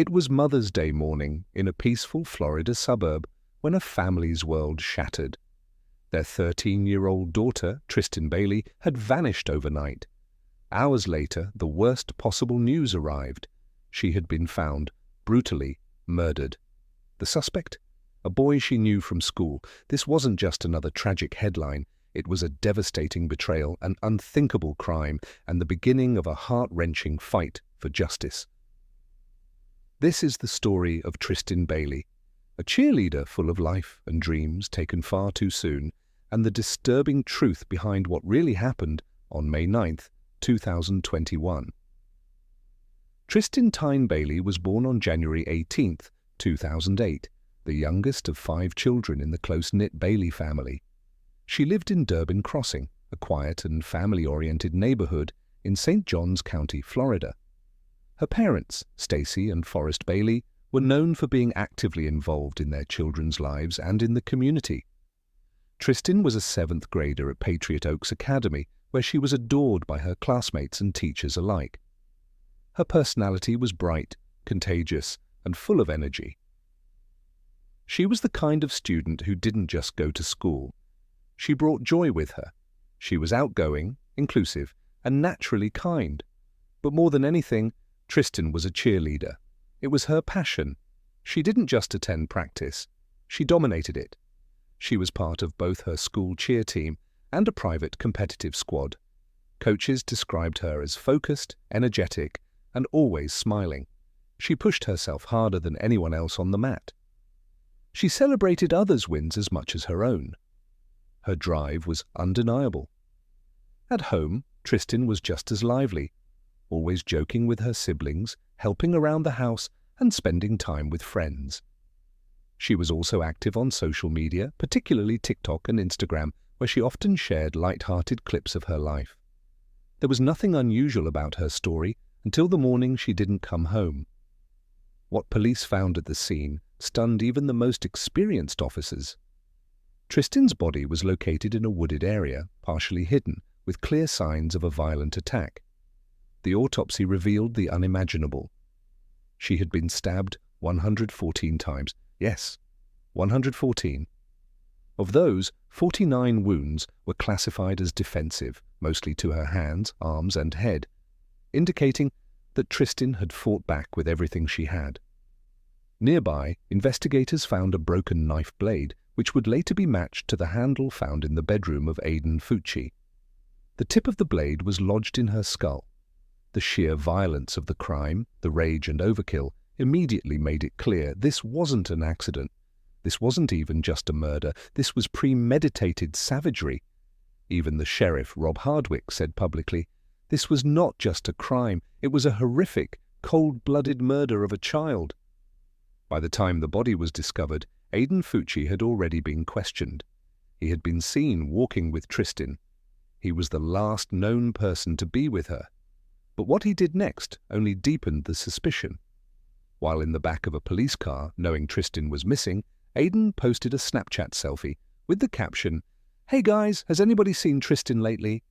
It was Mother's Day morning in a peaceful Florida suburb when a family's world shattered. Their 13-year-old daughter, Tristyn Bailey, had vanished overnight. Hours later, the worst possible news arrived. She had been found, brutally murdered. The suspect? A boy she knew from school. This wasn't just another tragic headline. It was a devastating betrayal, an unthinkable crime, and the beginning of a heart-wrenching fight for justice. This is the story of Tristyn Bailey, a cheerleader full of life and dreams taken far too soon, and the disturbing truth behind what really happened on May 9th, 2021. Tristyn Bailey was born on January 18th, 2008, the youngest of 5 children in the close-knit Bailey family. She lived in Durbin Crossing, a quiet and family-oriented neighborhood in St. Johns County, Florida. Her parents, Stacy and Forrest Bailey, were known for being actively involved in their children's lives and in the community. Tristyn was a 7th grader at Patriot Oaks Academy, where she was adored by her classmates and teachers alike. Her personality was bright, contagious, and full of energy. She was the kind of student who didn't just go to school. She brought joy with her. She was outgoing, inclusive, and naturally kind. But more than anything, Tristyn was a cheerleader. It was her passion. She didn't just attend practice. She dominated it. She was part of both her school cheer team and a private competitive squad. Coaches described her as focused, energetic, and always smiling. She pushed herself harder than anyone else on the mat. She celebrated others' wins as much as her own. Her drive was undeniable. At home, Tristyn was just as lively, always joking with her siblings, helping around the house, and spending time with friends. She was also active on social media, particularly TikTok and Instagram, where she often shared light-hearted clips of her life. There was nothing unusual about her story until the morning she didn't come home. What police found at the scene stunned even the most experienced officers. Tristyn's body was located in a wooded area, partially hidden, with clear signs of a violent attack. The autopsy revealed the unimaginable. She had been stabbed 114 times. Yes, 114. Of those, 49 wounds were classified as defensive, mostly to her hands, arms, and head, indicating that Tristyn had fought back with everything she had. Nearby, investigators found a broken knife blade, which would later be matched to the handle found in the bedroom of Aiden Fucci. The tip of the blade was lodged in her skull. The sheer violence of the crime, the rage and overkill, immediately made it clear this wasn't an accident. This wasn't even just a murder. This was premeditated savagery. Even the sheriff, Rob Hardwick, said publicly, this was not just a crime. It was a horrific, cold-blooded murder of a child. By the time the body was discovered, Aiden Fucci had already been questioned. He had been seen walking with Tristyn. He was the last known person to be with her. But what he did next only deepened the suspicion. While in the back of a police car, knowing Tristyn was missing, Aiden posted a Snapchat selfie with the caption, "Hey guys, has anybody seen Tristyn lately?"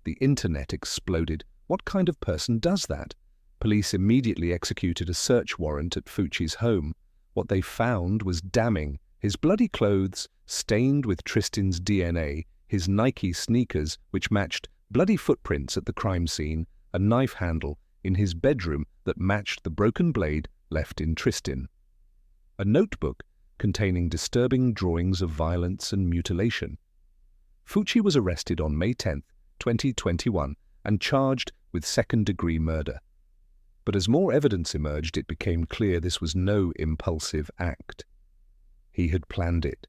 The internet exploded. What kind of person does that? Police immediately executed a search warrant at Fucci's home. What they found was damning. His bloody clothes, stained with Tristyn's DNA, his Nike sneakers, which matched bloody footprints at the crime scene, a knife handle in his bedroom that matched the broken blade left in Tristyn. A notebook containing disturbing drawings of violence and mutilation. Fucci was arrested on May 10, 2021, and charged with second-degree murder. But as more evidence emerged, it became clear this was no impulsive act. He had planned it.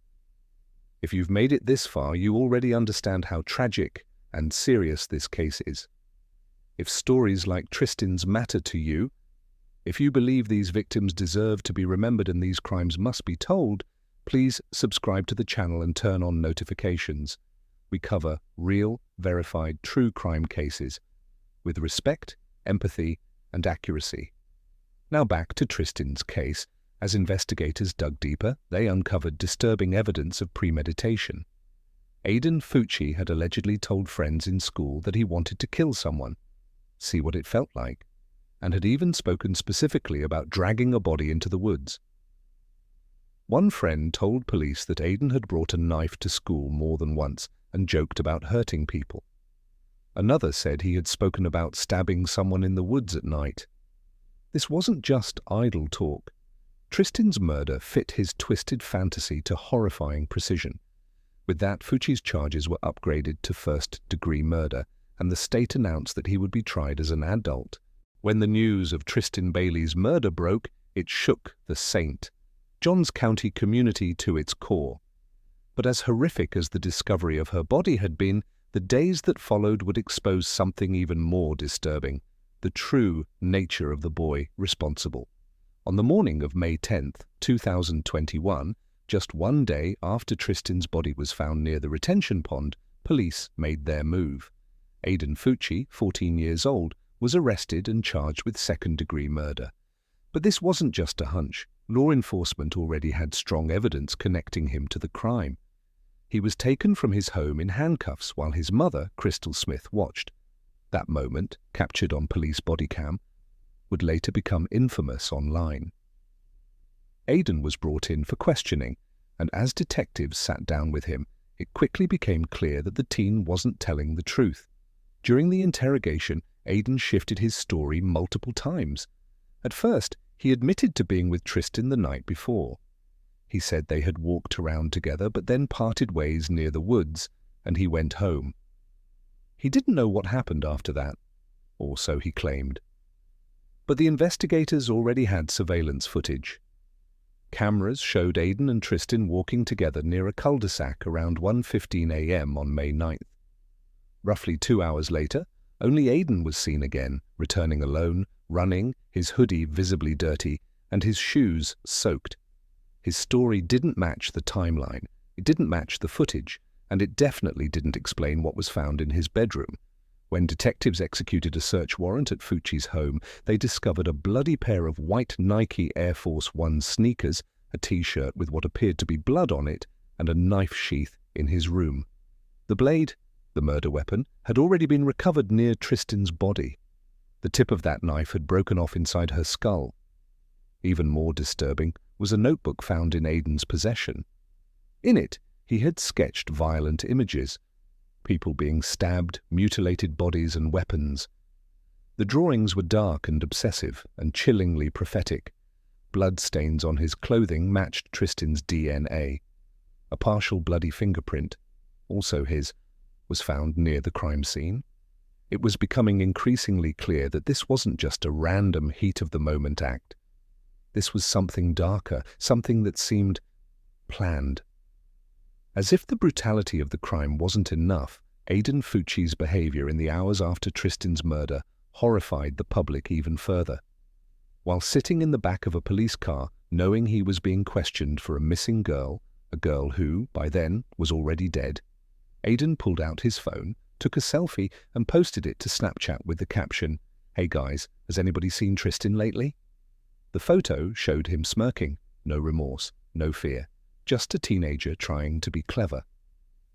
If you've made it this far, you already understand how tragic and serious this case is. If stories like Tristyn's matter to you, if you believe these victims deserve to be remembered and these crimes must be told, please subscribe to the channel and turn on notifications. We cover real, verified, true crime cases with respect, empathy, and accuracy. Now back to Tristyn's case. As investigators dug deeper, they uncovered disturbing evidence of premeditation. Aiden Fucci had allegedly told friends in school that he wanted to kill someone. See what it felt like. and had even spoken specifically about dragging a body into the woods. One friend told police that Aiden had brought a knife to school more than once and joked about hurting people. Another said he had spoken about stabbing someone in the woods at night. This wasn't just idle talk. Tristyn's murder fit his twisted fantasy to horrifying precision. With that, Fucci's charges were upgraded to first-degree murder, and the state announced that he would be tried as an adult. When the news of Tristyn Bailey's murder broke, it shook the St. Johns County community to its core. But as horrific as the discovery of her body had been, the days that followed would expose something even more disturbing: the true nature of the boy responsible. On the morning of May 10, 2021, just one day after Tristyn's body was found near the retention pond, police made their move. Aiden Fucci, 14 years old, was arrested and charged with second-degree murder. But this wasn't just a hunch. Law enforcement already had strong evidence connecting him to the crime. He was taken from his home in handcuffs while his mother, Crystal Smith, watched. That moment, captured on police body cam, would later become infamous online. Aiden was brought in for questioning, and as detectives sat down with him, it quickly became clear that the teen wasn't telling the truth. During the interrogation, Aiden shifted his story multiple times. At first, he admitted to being with Tristyn the night before. He said they had walked around together but then parted ways near the woods, and he went home. He didn't know what happened after that, or so he claimed. But the investigators already had surveillance footage. Cameras showed Aiden and Tristyn walking together near a cul-de-sac around 1:15 a.m. on May 9th. Roughly 2 hours later, only Aiden was seen again, returning alone, running, his hoodie visibly dirty, and his shoes soaked. His story didn't match the timeline, it didn't match the footage, and it definitely didn't explain what was found in his bedroom. When detectives executed a search warrant at Fucci's home, they discovered a bloody pair of white Nike Air Force One sneakers, a t-shirt with what appeared to be blood on it, and a knife sheath in his room. The blade, the murder weapon, had already been recovered near Tristyn's body. The tip of that knife had broken off inside her skull. Even more disturbing was a notebook found in Aiden's possession. In it, he had sketched violent images: people being stabbed, mutilated bodies and weapons. The drawings were dark and obsessive and chillingly prophetic. Bloodstains on his clothing matched Tristyn's DNA. A partial bloody fingerprint, also his, was found near the crime scene. It was becoming increasingly clear that this wasn't just a random heat-of-the-moment act. This was something darker, something that seemed planned. As if the brutality of the crime wasn't enough, Aiden Fucci's behavior in the hours after Tristyn's murder horrified the public even further. While sitting in the back of a police car, knowing he was being questioned for a missing girl, a girl who, by then, was already dead, Aiden pulled out his phone, took a selfie, and posted it to Snapchat with the caption, "Hey guys, has anybody seen Tristyn lately?" The photo showed him smirking, no remorse, no fear. Just a teenager trying to be clever.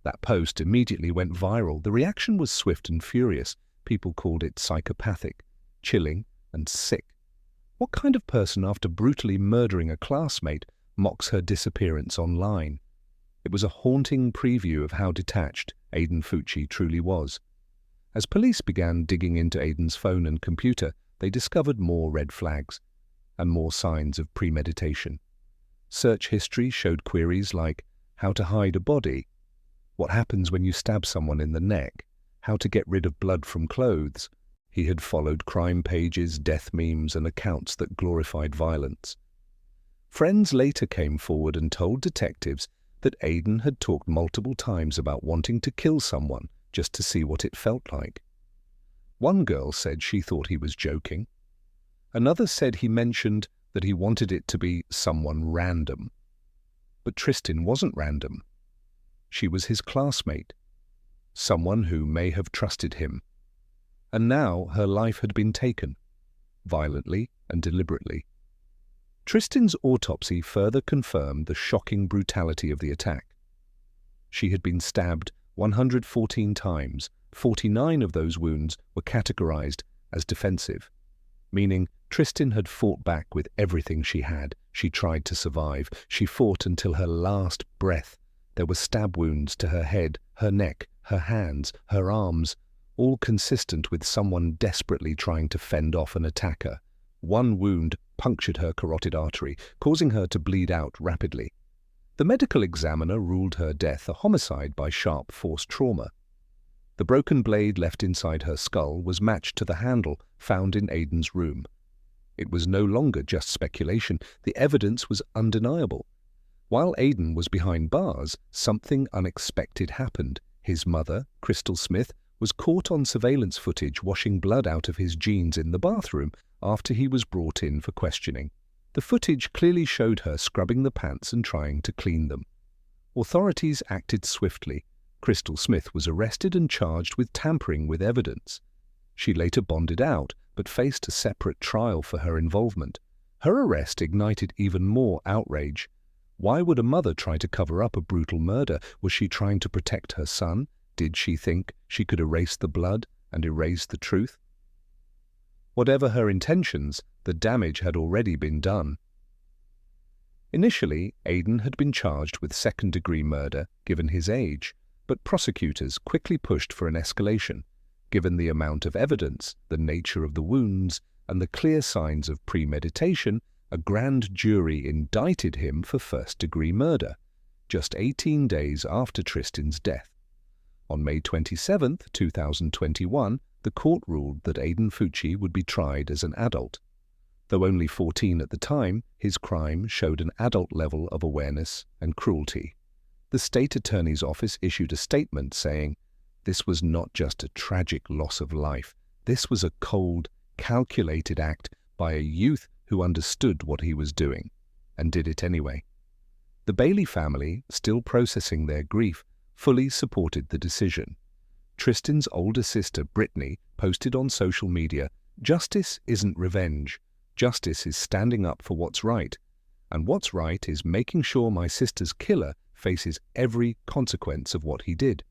That post immediately went viral. The reaction was swift and furious. People called it psychopathic, chilling, and sick. What kind of person, after brutally murdering a classmate, mocks her disappearance online? It was a haunting preview of how detached Aiden Fucci truly was. As police began digging into Aiden's phone and computer, they discovered more red flags and more signs of premeditation. Search history showed queries like how to hide a body, what happens when you stab someone in the neck, how to get rid of blood from clothes. He had followed crime pages, death memes, and accounts that glorified violence. Friends later came forward and told detectives that Aiden had talked multiple times about wanting to kill someone just to see what it felt like. One girl said she thought he was joking. Another said he mentioned that he wanted it to be someone random. But Tristyn wasn't random. She was his classmate, someone who may have trusted him. And now her life had been taken, violently and deliberately. Tristyn's autopsy further confirmed the shocking brutality of the attack. She had been stabbed 114 times. 49 of those wounds were categorized as defensive. meaning Tristyn had fought back with everything she had. She tried to survive. She fought until her last breath. There were stab wounds to her head, her neck, her hands, her arms, all consistent with someone desperately trying to fend off an attacker. One wound punctured her carotid artery, causing her to bleed out rapidly. The medical examiner ruled her death a homicide by sharp force trauma. The broken blade left inside her skull was matched to the handle found in Aiden's room. It was no longer just speculation. The evidence was undeniable. While Aiden was behind bars, something unexpected happened. His mother, Crystal Smith, was caught on surveillance footage washing blood out of his jeans in the bathroom after he was brought in for questioning. The footage clearly showed her scrubbing the pants and trying to clean them. Authorities acted swiftly. Crystal Smith was arrested and charged with tampering with evidence. She later bonded out, but faced a separate trial for her involvement. Her arrest ignited even more outrage. Why would a mother try to cover up a brutal murder? Was she trying to protect her son? Did she think she could erase the blood and erase the truth? Whatever her intentions, the damage had already been done. Initially, Aiden had been charged with second-degree murder, given his age, but prosecutors quickly pushed for an escalation. Given the amount of evidence, the nature of the wounds, and the clear signs of premeditation, a grand jury indicted him for first-degree murder, just 18 days after Tristyn's death. On May 27, 2021, the court ruled that Aiden Fucci would be tried as an adult. Though only 14 at the time, his crime showed an adult level of awareness and cruelty. The state attorney's office issued a statement saying, "This was not just a tragic loss of life. This was a cold, calculated act by a youth who understood what he was doing, and did it anyway." The Bailey family, still processing their grief, fully supported the decision. Tristyn's older sister, Brittany, posted on social media, "Justice isn't revenge. Justice is standing up for what's right. And what's right is making sure my sister's killer faces every consequence of what he did."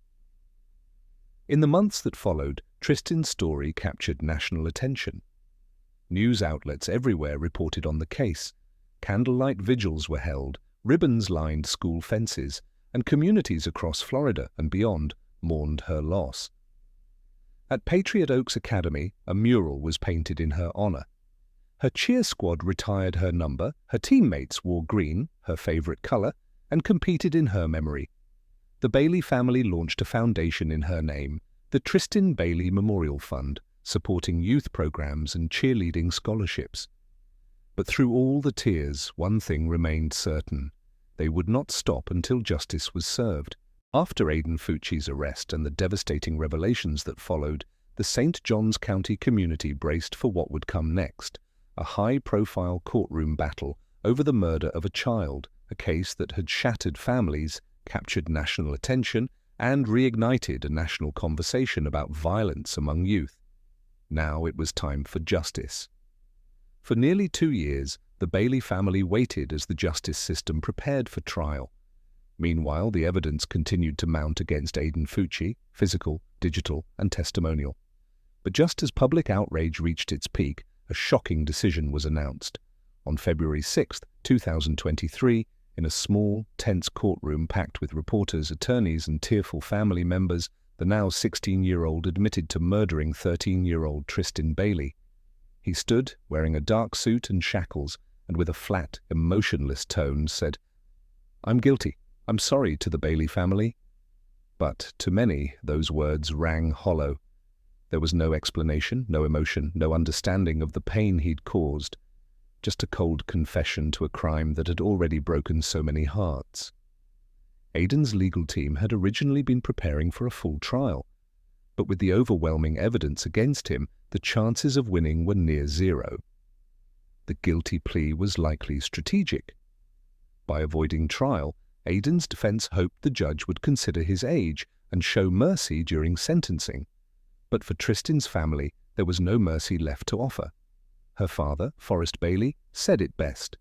In the months that followed, Tristyn's story captured national attention. News outlets everywhere reported on the case. Candlelight vigils were held, ribbons lined school fences, and communities across Florida and beyond mourned her loss. At Patriot Oaks Academy, a mural was painted in her honor. Her cheer squad retired her number, her teammates wore green, her favorite color, and competed in her memory. The Bailey family launched a foundation in her name, the Tristyn Bailey Memorial Fund, supporting youth programs and cheerleading scholarships. But through all the tears, one thing remained certain. They would not stop until justice was served. After Aiden Fucci's arrest and the devastating revelations that followed, the St. Johns County community braced for what would come next, a high-profile courtroom battle over the murder of a child, a case that had shattered families, captured national attention, and reignited a national conversation about violence among youth. Now it was time for justice. For nearly 2 years, the Bailey family waited as the justice system prepared for trial. Meanwhile, the evidence continued to mount against Aiden Fucci, physical, digital, and testimonial. But just as public outrage reached its peak, a shocking decision was announced. On February 6, 2023, in a small, tense courtroom packed with reporters, attorneys, and tearful family members, the now 16-year-old admitted to murdering 13-year-old Tristyn Bailey. He stood, wearing a dark suit and shackles, and with a flat, emotionless tone said, "I'm guilty. I'm sorry to the Bailey family." But to many, those words rang hollow. There was no explanation, no emotion, no understanding of the pain he'd caused. Just a cold confession to a crime that had already broken so many hearts. Aiden's legal team had originally been preparing for a full trial, but with the overwhelming evidence against him, the chances of winning were near zero. The guilty plea was likely strategic. By avoiding trial, Aiden's defense hoped the judge would consider his age and show mercy during sentencing. But for Tristyn's family, there was no mercy left to offer. Her father, Forrest Bailey, said it best.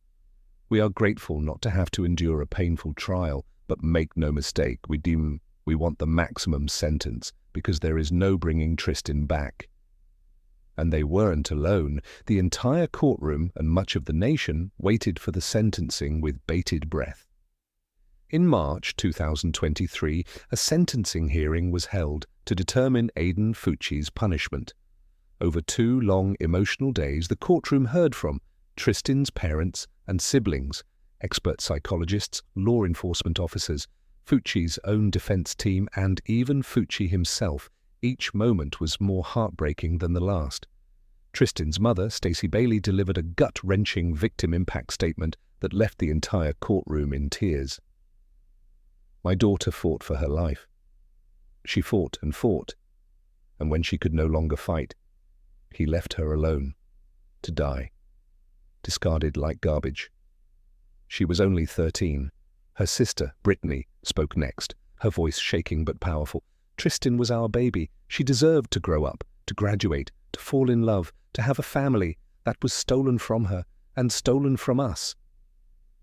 "We are grateful not to have to endure a painful trial, but make no mistake, we want the maximum sentence because there is no bringing Tristyn back." And they weren't alone. The entire courtroom and much of the nation waited for the sentencing with bated breath. In March 2023, a sentencing hearing was held to determine Aiden Fucci's punishment. Over 2 long, emotional days, the courtroom heard from Tristyn's parents and siblings, expert psychologists, law enforcement officers, Fucci's own defense team, and even Fucci himself. Each moment was more heartbreaking than the last. Tristyn's mother, Stacey Bailey, delivered a gut-wrenching victim impact statement that left the entire courtroom in tears. "My daughter fought for her life. She fought, and when she could no longer fight, he left her alone, to die, discarded like garbage. She was only 13. Her sister, Brittany, spoke next, her voice shaking but powerful. Tristyn was our baby. She deserved to grow up, to graduate, to fall in love, to have a family. That was stolen from her, and stolen from us."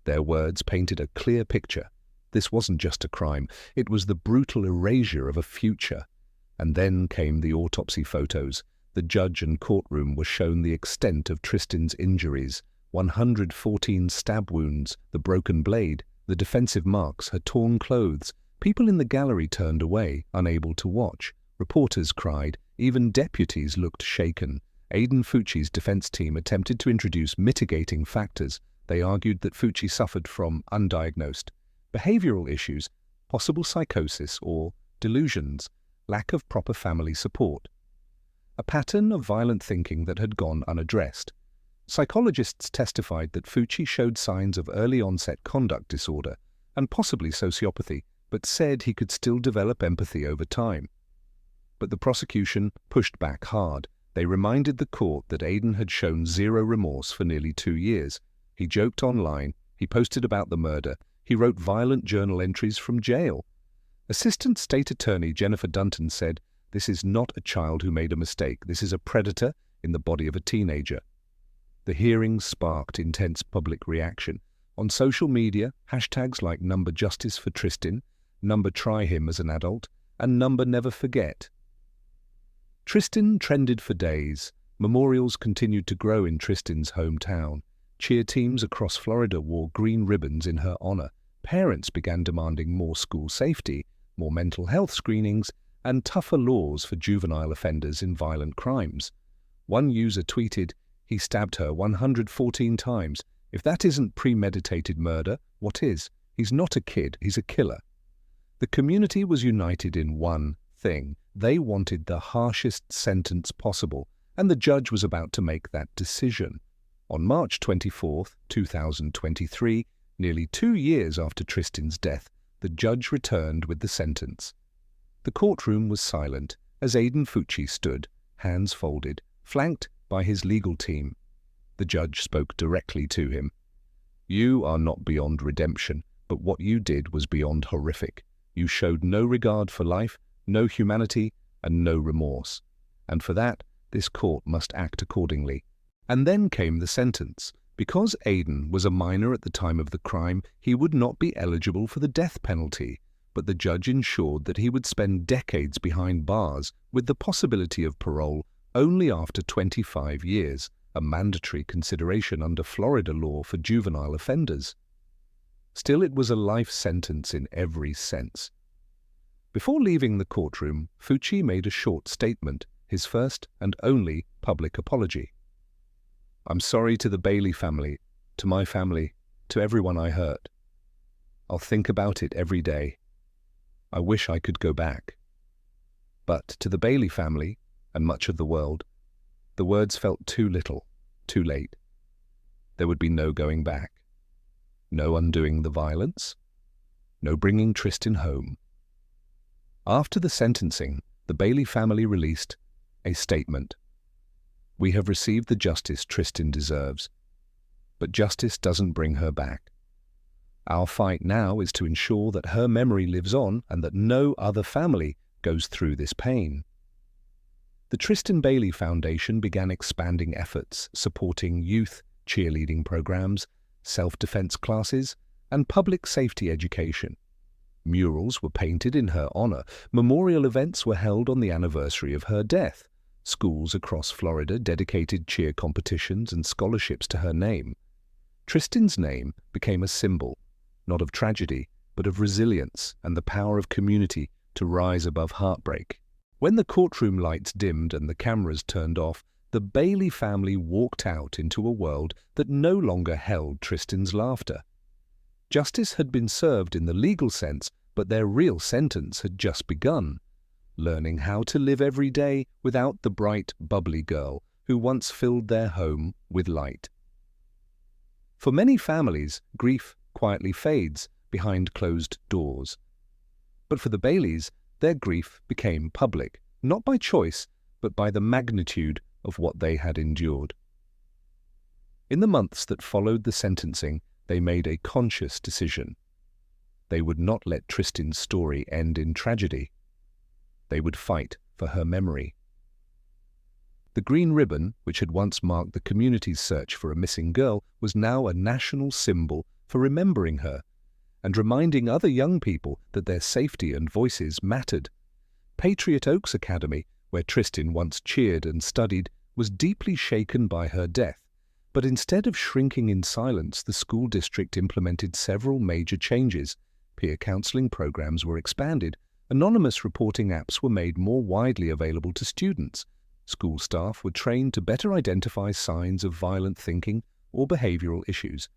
Their words painted a clear picture. This wasn't just a crime, it was the brutal erasure of a future. And then came the autopsy photos. The judge and courtroom were shown the extent of Tristyn's injuries: 114 stab wounds, the broken blade, the defensive marks, her torn clothes. People in the gallery turned away, unable to watch. Reporters cried. Even deputies looked shaken. Aiden Fucci's defense team attempted to introduce mitigating factors. They argued that Fucci suffered from undiagnosed behavioral issues, possible psychosis or delusions, lack of proper family support. A pattern of violent thinking that had gone unaddressed. Psychologists testified that Fucci showed signs of early-onset conduct disorder and possibly sociopathy, but said he could still develop empathy over time. But the prosecution pushed back hard. They reminded the court that Aiden had shown zero remorse for nearly 2 years. He joked online, he posted about the murder, he wrote violent journal entries from jail. Assistant State Attorney Jennifer Dunton said, "This is not a child who made a mistake. This is a predator in the body of a teenager." The hearing sparked intense public reaction. On social media, hashtags like #Justice for Tristyn, #Try him as an adult, and #Never forget. Tristyn trended for days. Memorials continued to grow in Tristyn's hometown. Cheer teams across Florida wore green ribbons in her honor. Parents began demanding more school safety, more mental health screenings, and tougher laws for juvenile offenders in violent crimes. One user tweeted, "He stabbed her 114 times. If that isn't premeditated murder, what is? He's not a kid, he's a killer." The community was united in one thing. They wanted the harshest sentence possible, and the judge was about to make that decision. On March 24, 2023, nearly 2 years after Tristyn's death, the judge returned with the sentence. The courtroom was silent as Aiden Fucci stood, hands folded, flanked by his legal team. The judge spoke directly to him. "You are not beyond redemption, but what you did was beyond horrific. You showed no regard for life, no humanity, and no remorse. And for that, this court must act accordingly." And then came the sentence. Because Aiden was a minor at the time of the crime, he would not be eligible for the death penalty, but the judge ensured that he would spend decades behind bars with the possibility of parole only after 25 years, a mandatory consideration under Florida law for juvenile offenders. Still, it was a life sentence in every sense. Before leaving the courtroom, Fucci made a short statement, his first and only public apology. "I'm sorry to the Bailey family, to my family, to everyone I hurt. I'll think about it every day. I wish I could go back." But to the Bailey family, and much of the world, the words felt too little, too late. There would be no going back. No undoing the violence. No bringing Tristyn home. After the sentencing, the Bailey family released a statement. "We have received the justice Tristyn deserves, but justice doesn't bring her back. Our fight now is to ensure that her memory lives on and that no other family goes through this pain." The Tristyn Bailey Foundation began expanding efforts supporting youth cheerleading programs, self-defense classes, and public safety education. Murals were painted in her honor. Memorial events were held on the anniversary of her death. Schools across Florida dedicated cheer competitions and scholarships to her name. Tristyn's name became a symbol, not of tragedy, but of resilience and the power of community to rise above heartbreak. When the courtroom lights dimmed and the cameras turned off, the Bailey family walked out into a world that no longer held Tristyn's laughter. Justice had been served in the legal sense, but their real sentence had just begun, learning how to live every day without the bright, bubbly girl who once filled their home with light. For many families, grief quietly fades behind closed doors. But for the Baileys, their grief became public, not by choice, but by the magnitude of what they had endured. In the months that followed the sentencing, they made a conscious decision. They would not let Tristyn's story end in tragedy. They would fight for her memory. The green ribbon, which had once marked the community's search for a missing girl, was now a national symbol for remembering her and reminding other young people that their safety and voices mattered. Patriot Oaks Academy, where Tristyn once cheered and studied, was deeply shaken by her death. But instead of shrinking in silence, the school district implemented several major changes. Peer counseling programs were expanded. Anonymous reporting apps were made more widely available to students. School staff were trained to better identify signs of violent thinking or behavioral issues.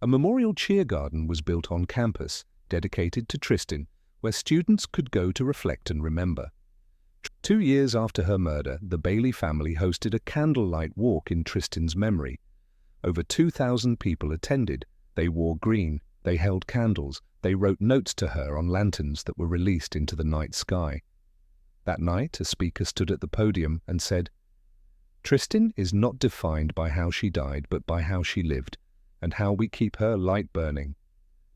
A memorial cheer garden was built on campus, dedicated to Tristyn, where students could go to reflect and remember. 2 years after her murder, the Bailey family hosted a candlelight walk in Tristyn's memory. Over 2,000 people attended. They wore green, they held candles, they wrote notes to her on lanterns that were released into the night sky. That night, a speaker stood at the podium and said, "Tristyn is not defined by how she died, but by how she lived, and how we keep her light burning."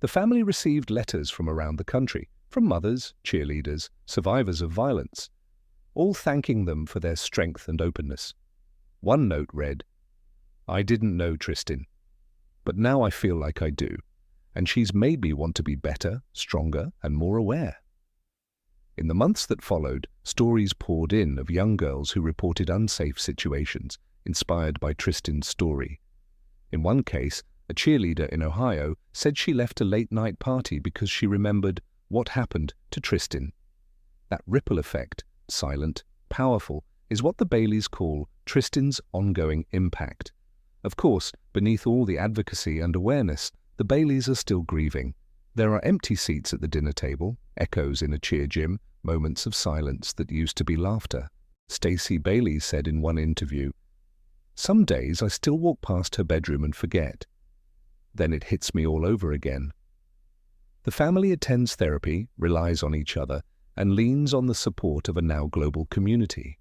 The family received letters from around the country, from mothers, cheerleaders, survivors of violence, all thanking them for their strength and openness. One note read, "I didn't know Tristyn, but now I feel like I do, and she's made me want to be better, stronger, and more aware." In the months that followed, stories poured in of young girls who reported unsafe situations, inspired by Tristyn's story. In one case, a cheerleader in Ohio said she left a late-night party because she remembered what happened to Tristyn. That ripple effect, silent, powerful, is what the Baileys call Tristyn's ongoing impact. Of course, beneath all the advocacy and awareness, the Baileys are still grieving. There are empty seats at the dinner table, echoes in a cheer gym, moments of silence that used to be laughter. Stacey Bailey said in one interview, "Some days I still walk past her bedroom and forget. Then it hits me all over again." The family attends therapy, relies on each other, and leans on the support of a now global community.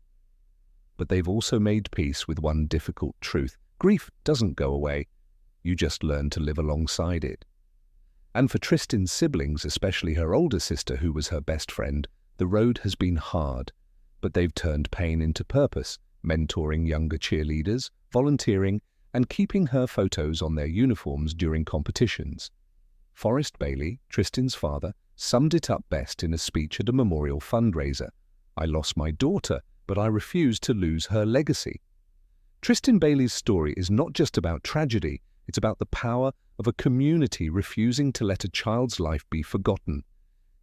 But they've also made peace with one difficult truth. Grief doesn't go away. You just learn to live alongside it. And for Tristyn's siblings, especially her older sister who was her best friend, the road has been hard, but they've turned pain into purpose, mentoring younger cheerleaders, volunteering, and keeping her photos on their uniforms during competitions. Forrest Bailey, Tristyn's father, summed it up best in a speech at a memorial fundraiser. "I lost my daughter, but I refused to lose her legacy." Tristyn Bailey's story is not just about tragedy, it's about the power of a community refusing to let a child's life be forgotten.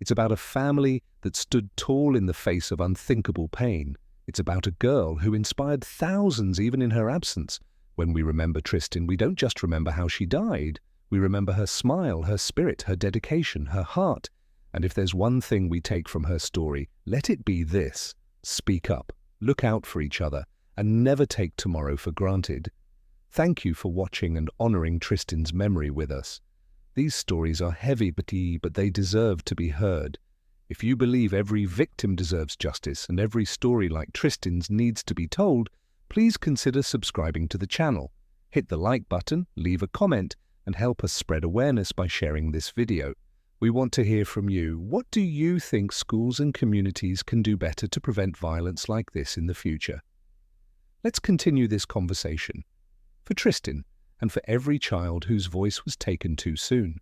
It's about a family that stood tall in the face of unthinkable pain. It's about a girl who inspired thousands even in her absence. When we remember Tristyn, we don't just remember how she died. We remember her smile, her spirit, her dedication, her heart. And if there's one thing we take from her story, let it be this: speak up, look out for each other, and never take tomorrow for granted. Thank you for watching and honoring Tristyn's memory with us. These stories are heavy, but they deserve to be heard. If you believe every victim deserves justice and every story like Tristyn's needs to be told, please consider subscribing to the channel. Hit the like button, leave a comment, and help us spread awareness by sharing this video. We want to hear from you. What do you think schools and communities can do better to prevent violence like this in the future? Let's continue this conversation. For Tristyn, and for every child whose voice was taken too soon,